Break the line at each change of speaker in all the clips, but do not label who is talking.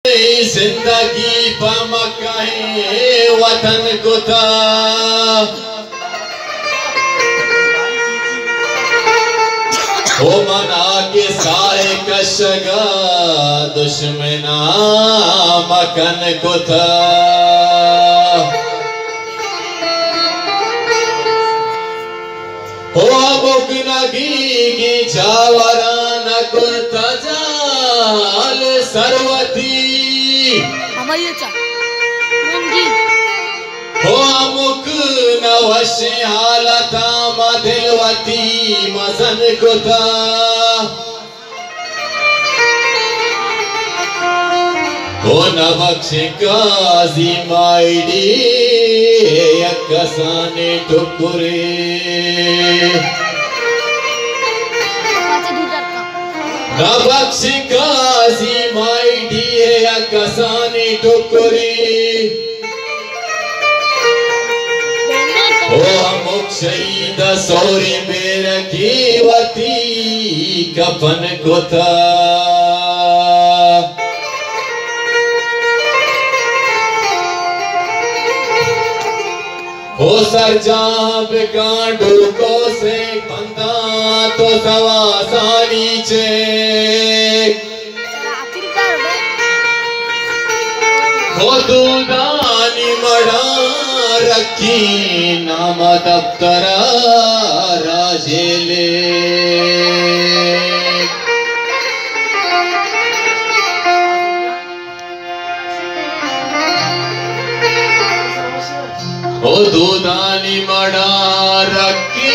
जिंदगी पमकाए वतन को था हो मना के साए कशगा दुश्मना मकन को था हो अमुक नगी की जावरा न कुर्ता जाल सरवती हो अमुक नवशे हालता मदिलवती मजन कुता हो नबक्ष काजी माइडी यकसाने टुकुरे नबक्ष काजी माइडी यकसाने टुकुरे हो अमुक शहीद सौरी में रखी वती कफन कुता हो सरजाब गांडू को से बंदा तो सवा सारी चे हो दूदानी मड़ा रखी नाम दफ्तरा राजेले हो दूदानी मड़ा रखी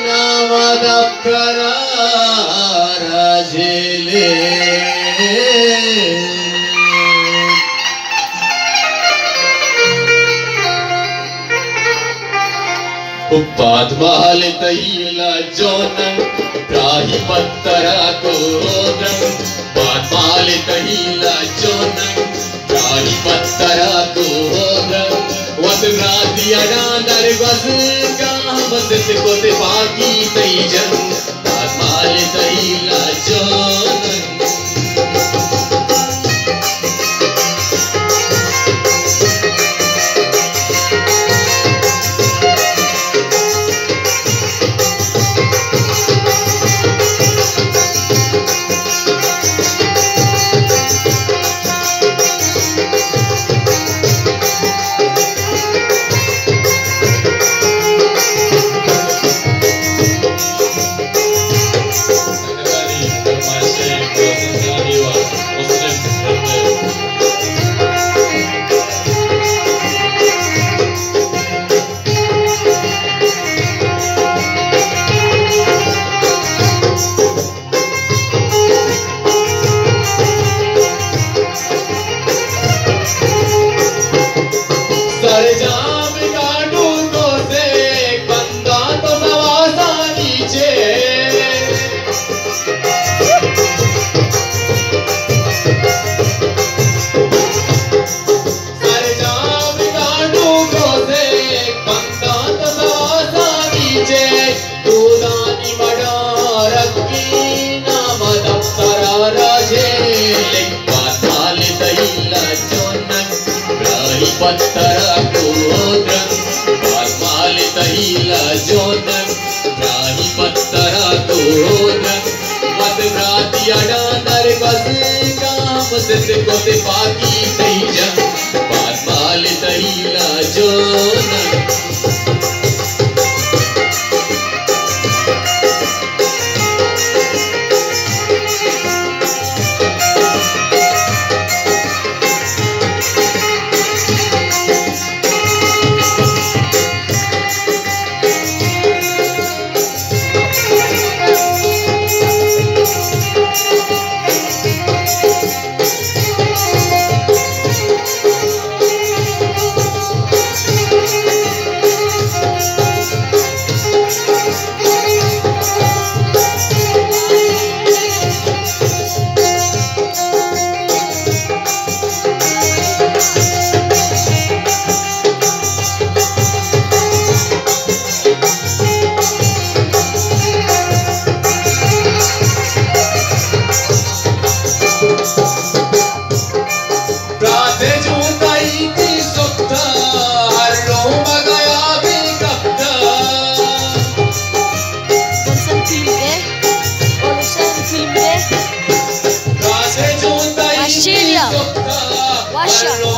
नाम दफ्तरा राजेले उपाद माल तहीला जोनन राही पत्तरा को रंग बाद माल तहीला जोनन राही पत्तरा को रंग वद राती अडानर वज गाह वद को ते बाकी तई जन बाद माल तहीला जोनन पत्तरा को रंग माल तहीला जोनन राही पत्तरा को रंग वद राती अडानर बस काम से को ते बाकी तई जन माल तहीला जोनन
Asha.